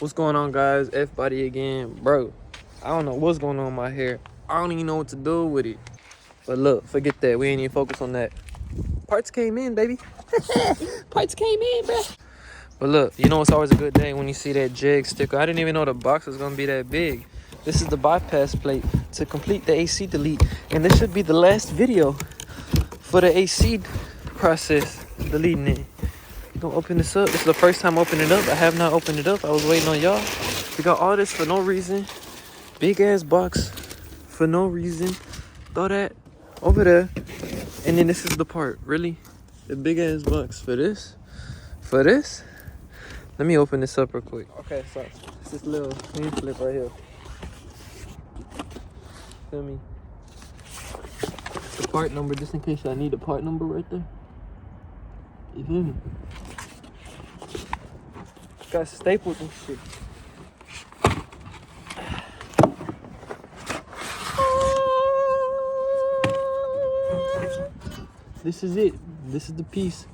What's going on, guys? F body again, bro. I don't know what's going on with my hair. I don't even know what to do with it. But look, forget that. We ain't even focus on that. Parts came in, baby. Parts came in, bro. But look, you know it's always a good day when you see that JEG sticker. I didn't even know the box was gonna be that big. This is the bypass plate to complete the AC delete, and this should be the last video for the AC process, deleting it. Gonna open this up. This is the first time opening it up. I have not opened it up. I was waiting on y'all. We got all this for no reason. Big ass box for no reason. Throw that over there. And then this is the part. Really? The big ass box for this? For this? Let me open this up real quick. Okay, so it's this little hand flip right here. Feel me? The part number, just in case I need a part number right there. You feel me? Got staples and shit. This is it. This is the piece.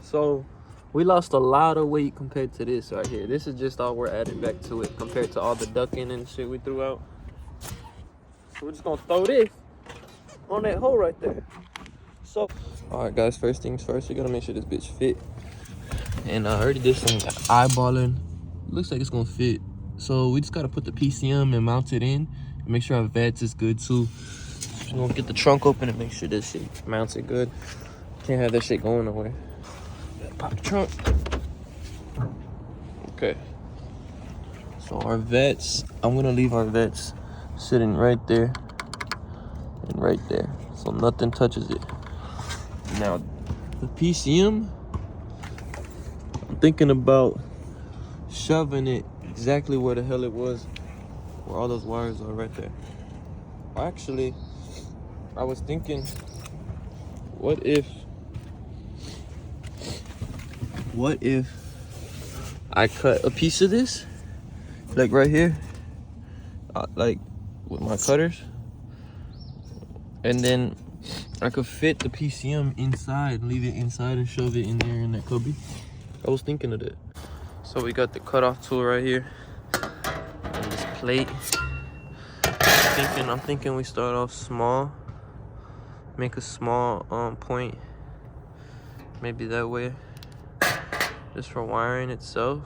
So we lost a lot of weight compared to this right here. This is just all we're adding back to it compared to all the ducking and shit we threw out. So we're just gonna throw this on that hole right there. So, all right, guys, first things first, we gotta make sure this bitch fit. And I already did some eyeballing. Looks like it's gonna fit. So we just gotta put the PCM and mount it in and make sure our VATS is good too. Just gonna get the trunk open and make sure this shit mounts it good. Can't have that shit going nowhere. Pop the trunk. Okay. So our VATS, I'm gonna leave our VATS sitting right there and right there, so nothing touches it. Now, the PCM, I'm thinking about shoving it exactly where the hell it was, where all those wires are right there. Actually, I was thinking, what if I cut a piece of this, like right here, like with my cutters, and then I could fit the PCM inside, leave it inside and shove it in there in that cubby. I was thinking of that. So we got the cutoff tool right here and this plate. I'm thinking we start off small, make a small point, maybe that way, just for wiring itself.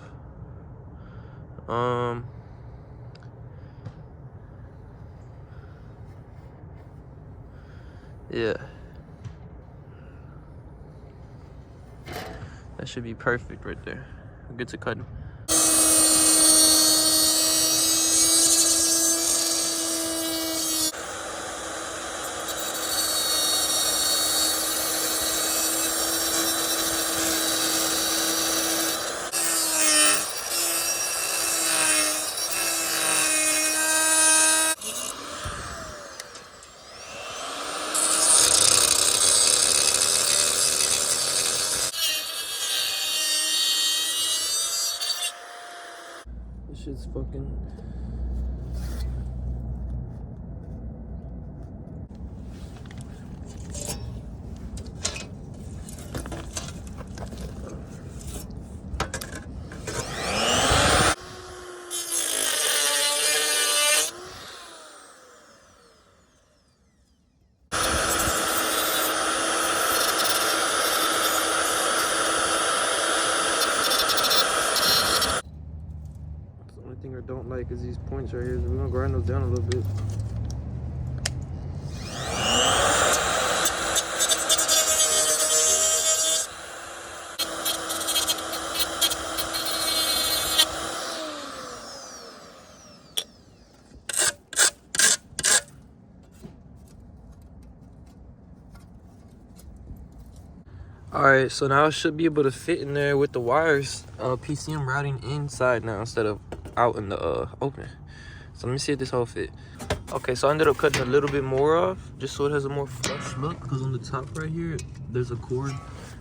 Yeah. That should be perfect right there. Good to cutting. This shit's fucking... thing I don't like is these points right here. So we're gonna grind those down a little bit. Alright, so now I should be able to fit in there with the wires, PCM routing inside now instead of out in the open. So let me see if this whole fit. Okay, so I ended up cutting a little bit more off just so it has a more flush look, because on the top right here there's a cord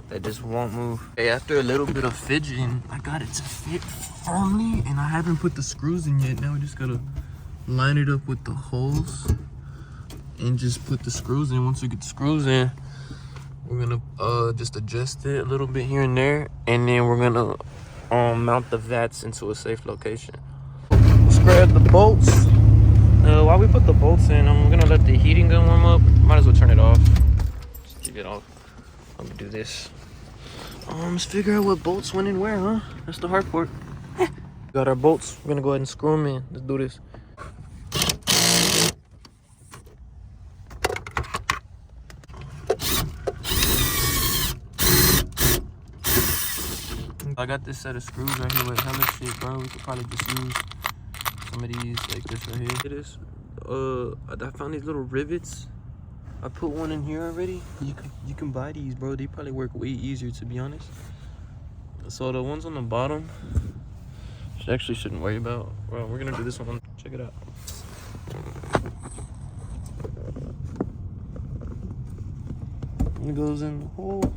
that just won't move. Okay, after a little bit of fidgeting, I got it to fit firmly, and I haven't put the screws in yet. Now we just gotta line it up with the holes and just put the screws in. Once we get the screws in, we're gonna just adjust it a little bit here and there, and then we're gonna mount the VATS into a safe location. Let's grab the bolts. While we put the bolts in, I'm gonna let the heating gun warm up. Might as well turn it off. Just keep it off. I'm gonna do this. Let's figure out what bolts went in where, huh? That's the hard part. Got our bolts. We're gonna go ahead and screw them in. Let's do this. I got this set of screws right here with hella shit, bro. We could probably just use some of these like this right here. It is. I found these little rivets. I put one in here already. You can buy these, bro. They probably work way easier, to be honest. So the ones on the bottom, actually shouldn't worry about. Well, we're gonna do this one. Check it out. It goes in the hole.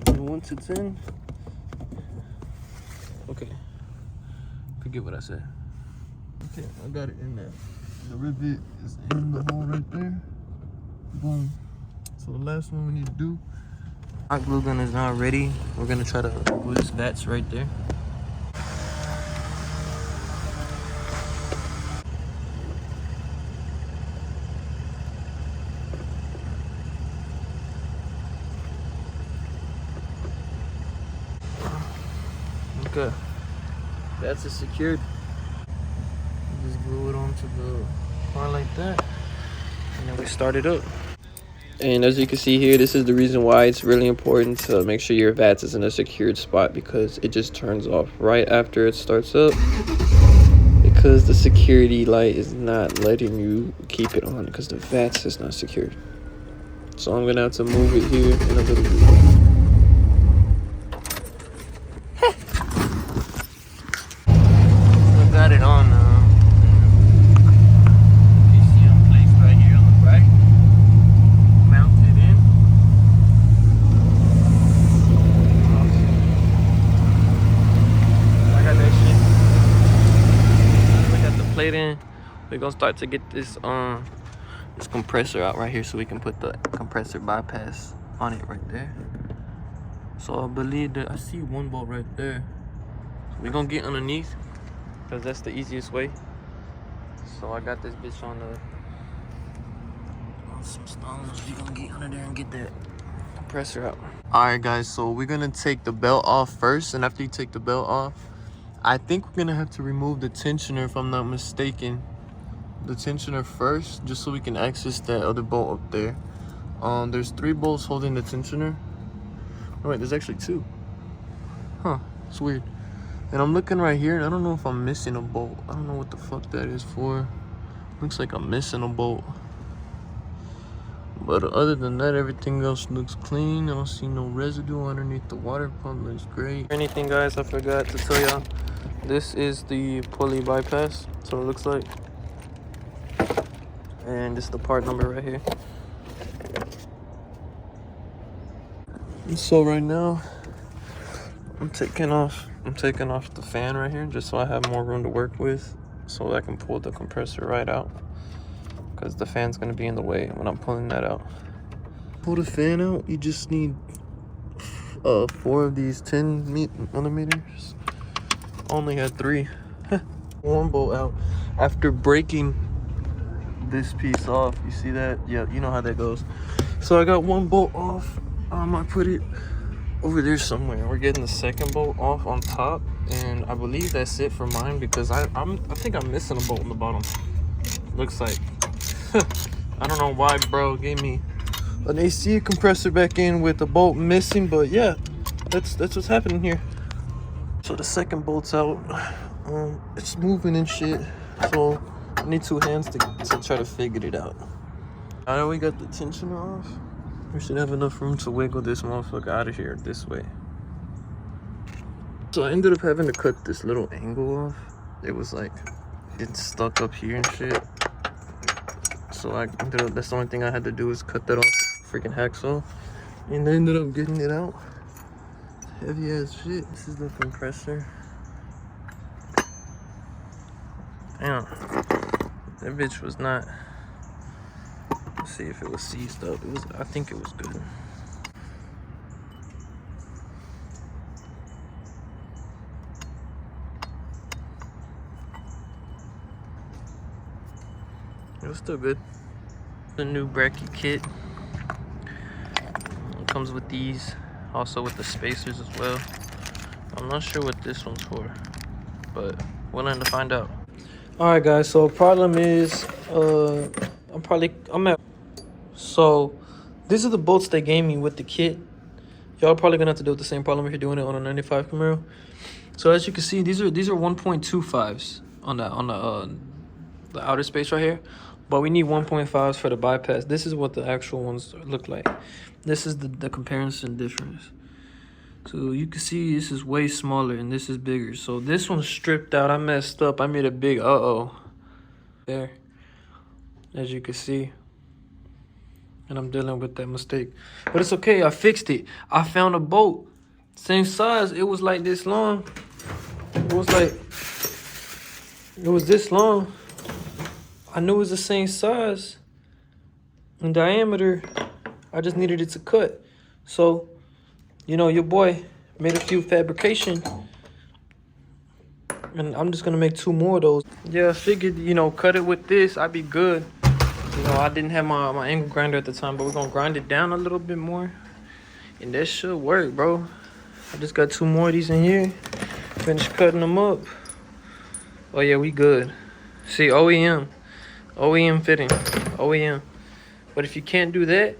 And once it's in, okay. Forget what I said. Okay, I got it in there. The rivet is in the hole right there. Boom. So the last one we need to do. Our glue gun is now ready. We're gonna try to glue this VATS right there. Okay, that's secured. Just glue it onto the car like that, and then we start it up. And as you can see here, this is the reason why it's really important to make sure your VATS is in a secured spot, because it just turns off right after it starts up, because the security light is not letting you keep it on because the VATS is not secured. So I'm gonna have to move it here in a little bit. Got it on PCM placed right here on the right. Mounted in. I got that shit. We got the plate in. We're gonna start to get this this compressor out right here so we can put the compressor bypass on it right there. So I believe that I see one bolt right there. So we're gonna get underneath, because that's the easiest way. So I got this bitch on some stones. We're gonna get under there and get that compressor out. Alright guys, so we're gonna take the belt off first, and after you take the belt off, I think we're gonna have to remove the tensioner, if I'm not mistaken. The tensioner first, just so we can access that other bolt up there. There's 3 bolts holding the tensioner. Oh wait, there's actually 2. Huh, it's weird. And I'm looking right here, and I don't know if I'm missing a bolt. I don't know what the fuck that is for. Looks like I'm missing a bolt. But other than that, everything else looks clean. I don't see no residue underneath the water pump. Looks great. Anything, guys, I forgot to tell y'all. This is the pulley bypass. That's what it looks like. And this is the part number right here. And so right now, I'm taking off the fan right here, just so I have more room to work with, so I can pull the compressor right out, because the fan's gonna be in the way when I'm pulling that out. Pull the fan out, you just need 4 of these 10 millimeters. Only had 3. One bolt out. After breaking this piece off, you see that? Yeah, you know how that goes. So I got 1 bolt off. I put it over there somewhere. We're getting the 2nd bolt off on top, and I believe that's it for mine, because I think I'm missing a bolt in the bottom. Looks like. I don't know why bro gave me an AC compressor back in with a bolt missing, but yeah, that's what's happening here. So the 2nd bolt's out. It's moving and shit, so I need 2 hands to try to figure it out. Now that we got the tensioner off, we should have enough room to wiggle this motherfucker out of here this way. So I ended up having to cut this little angle off. It was like, it's stuck up here and shit. So I ended up, that's the only thing I had to do is cut that off, freaking hacksaw. And I ended up getting it out. Heavy as shit. This is the compressor. Damn, that bitch was not. Let's see if it was seized up. It was. I think it was good. It was still good. The new bracket kit. It comes with these, also with the spacers as well. I'm not sure what this one's for, but we're going to find out. All right, guys. So problem is, I'm at. So these are the bolts they gave me with the kit. Y'all probably gonna have to deal with the same problem if you're doing it on a 95 Camaro. So as you can see, these are 1.25s on the outer space right here, but we need 1.5s for the bypass. This is what the actual ones look like. This is the comparison difference. So you can see this is way smaller and this is bigger. So this one's stripped out. I messed up. I made a big there, as you can see. And I'm dealing with that mistake. But it's okay, I fixed it. I found a bolt. Same size. It was like this long. It was this long. I knew it was the same size in diameter. I just needed it to cut. So, you know, your boy made a few fabrication. And I'm just gonna make 2 more of those. Yeah, I figured, you know, cut it with this, I'd be good. You know, I didn't have my angle grinder at the time, but we're gonna grind it down a little bit more. And that should work, bro. I just got 2 more of these in here. Finish cutting them up. Oh yeah, we good. See, OEM fitting, OEM. But if you can't do that,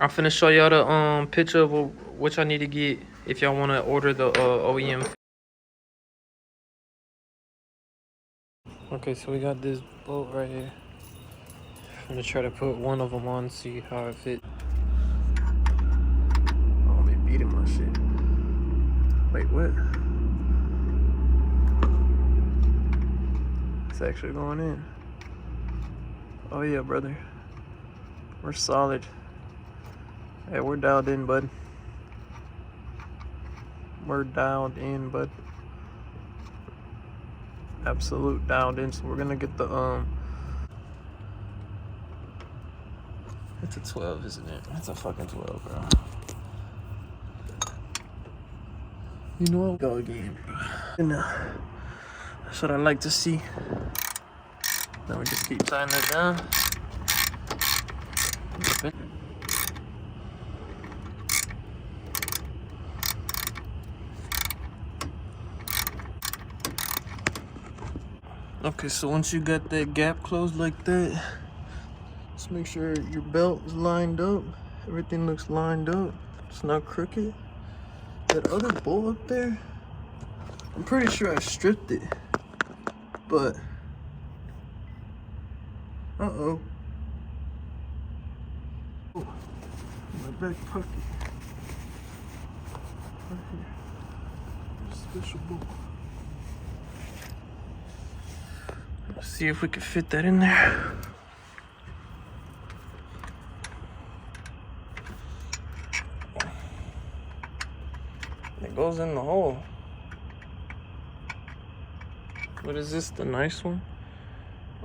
I'm finna show y'all the picture of what y'all need to get if y'all wanna order the OEM. Okay, so we got this bolt right here. I'm gonna try to put one of them on, see how it fits. Oh, they beating my shit. Wait, what? It's actually going in. Oh yeah, brother. We're solid. Hey, we're dialed in, bud. We're dialed in, bud. Absolute dialed in. So we're gonna get the it's a 12, isn't it? It's a fucking 12, bro. You know what? Go again, bro. And that's what I like to see. Now we just keep tying that down. Okay, so once you got that gap closed like that, just make sure your belt is lined up. Everything looks lined up. It's not crooked. That other bolt up there, I'm pretty sure I stripped it, but oh, my back pocket right here. There's a special bolt. Let's see if we can fit that in there. It goes in the hole. What is this, the nice one?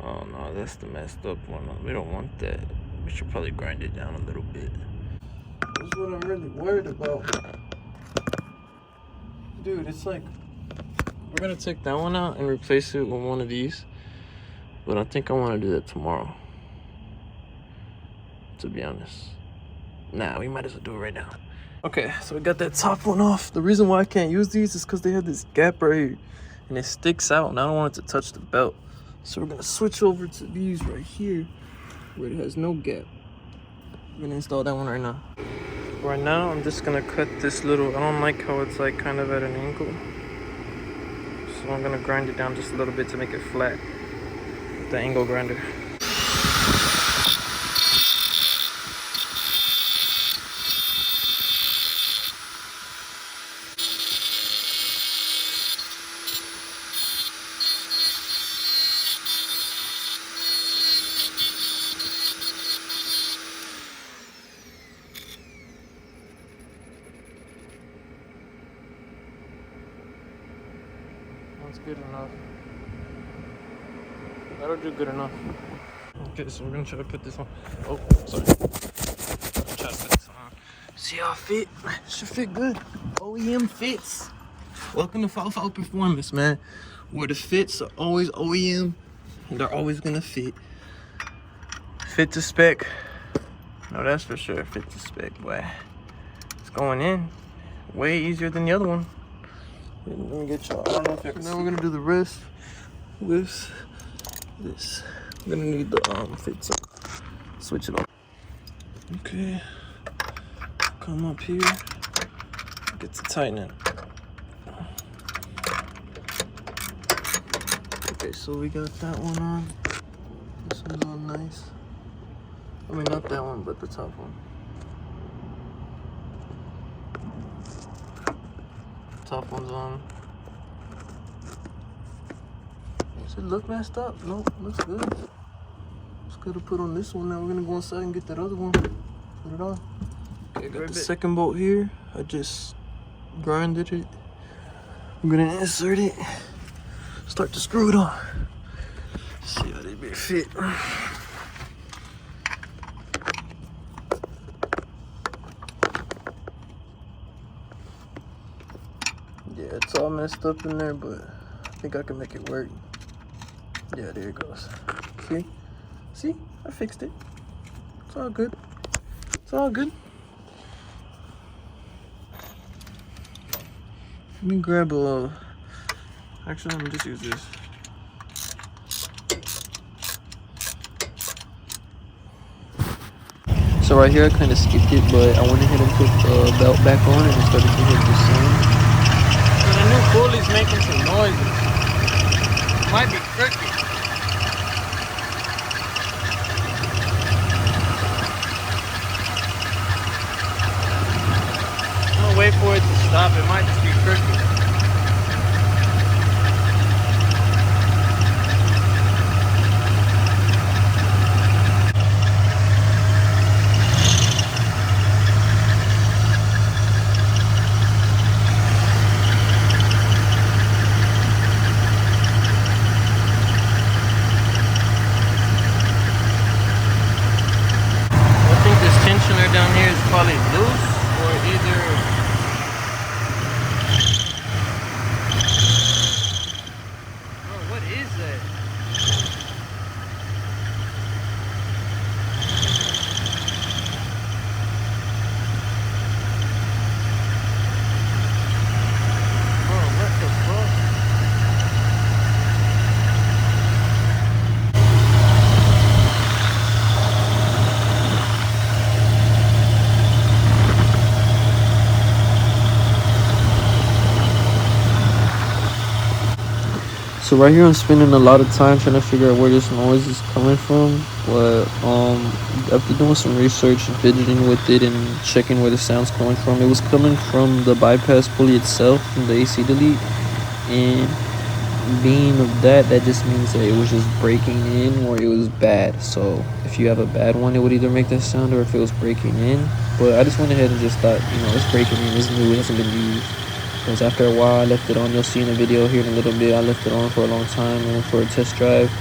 Oh no, that's the messed up one. We don't want that. We should probably grind it down a little bit. That's what I'm really worried about. Dude, it's like, we're gonna take that one out and replace it with one of these. But I think I wanna do that tomorrow, to be honest. Nah, we might as well do it right now. Okay, so we got that top one off. The reason why I can't use these is because they have this gap right here and it sticks out and I don't want it to touch the belt. So we're gonna switch over to these right here where it has no gap. We're gonna install that one right now. Right now, I'm just gonna cut this little, I don't like how it's like kind of at an angle. So I'm gonna grind it down just a little bit to make it flat with the angle grinder. That's good enough. That'll do good enough. Okay, so we're gonna try to put this on. Oh, sorry. Try to put this on. See how it fit? Should fit good. OEM fits. Welcome to Fall Performance, man. Where the fits are always OEM and they're always gonna fit. fit to spec. No, that's for sure. Fit to spec, boy. It's going in way easier than the other one. Let me get y'all. I don't know if y'all can now see. We're gonna do the rest with this. We're gonna need the fit to switch it on. Okay. Come up here. Get to tightening. Okay, so we got that one on. This one's on nice. I mean, not that one, but the top one. Top one's on. Does it look messed up? Nope, looks good. Just gotta put on this one. Now we're gonna go inside and get that other one. Put it on. Okay, I got the second bolt here. I just grinded it. I'm gonna insert it. Start to screw it on. See how they be fit. Yeah, it's all messed up in there, but I think I can make it work. Yeah, there it goes. See? See? I fixed it. It's all good. It's all good. Let me grab a... Actually, let me just use this. So right here, I kind of skipped it, but I went ahead and put the belt back on and I started to hit the sound. The new pulley's making some noises. Might be crooked. I'm gonna wait for it to stop. It might just be crooked. Down here is probably loose or either bro, what is that? Bro, what the fuck? So right here I'm spending a lot of time trying to figure out where this noise is coming from, but after doing some research and fidgeting with it and checking where the sound's coming from, it was coming from the bypass pulley itself, from the AC delete, and being of that just means that it was just breaking in or it was bad. So if you have a bad one, it would either make that sound or if it was breaking in. But I just went ahead and just thought, you know, it's breaking in, it's new, it hasn't been used. Because after a while I left it on. You'll see in the video here in a little bit, I left it on for a long time and went for a test drive,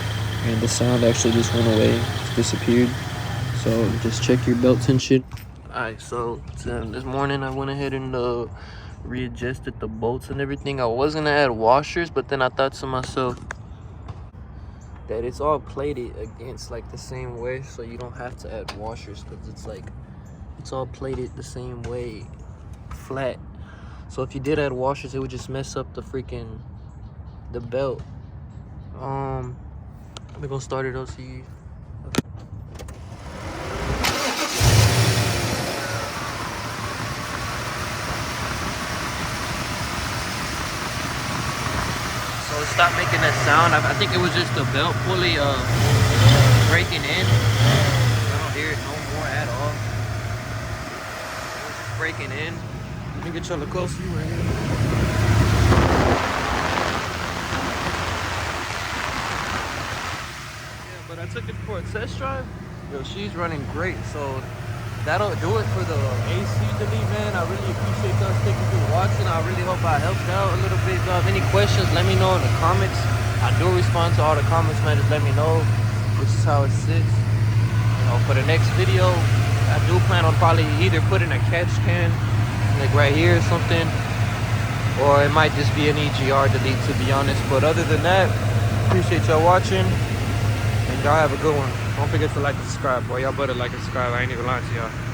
and the sound actually just went away, just disappeared. So just check your belt tension. Alright, so this morning I went ahead and readjusted the bolts and everything. I was gonna add washers, but then I thought to myself that it's all plated against like the same way, so you don't have to add washers because it's all plated the same way, flat. So if you did add washers, it would just mess up the belt. We're gonna start it up, see. Okay. So it stopped making that sound. I think it was just the belt pulley breaking in. I don't hear it no more at all. It was just breaking in. Let me get y'all a close view right here. Yeah, but I took it for a test drive. Yo, she's running great. So that'll do it for the AC delete, man. I really appreciate y'all sticking through watching. I really hope I helped out a little bit. If y'all have any questions, let me know in the comments. I do respond to all the comments, man. Just let me know. This is how it sits. You know, for the next video, I do plan on probably either putting a catch can like right here or something, or it might just be an EGR delete, to be honest. But other than that, appreciate y'all watching, and y'all have a good one. Don't forget to like and subscribe, boy. Y'all better like and subscribe. I ain't even lying to y'all.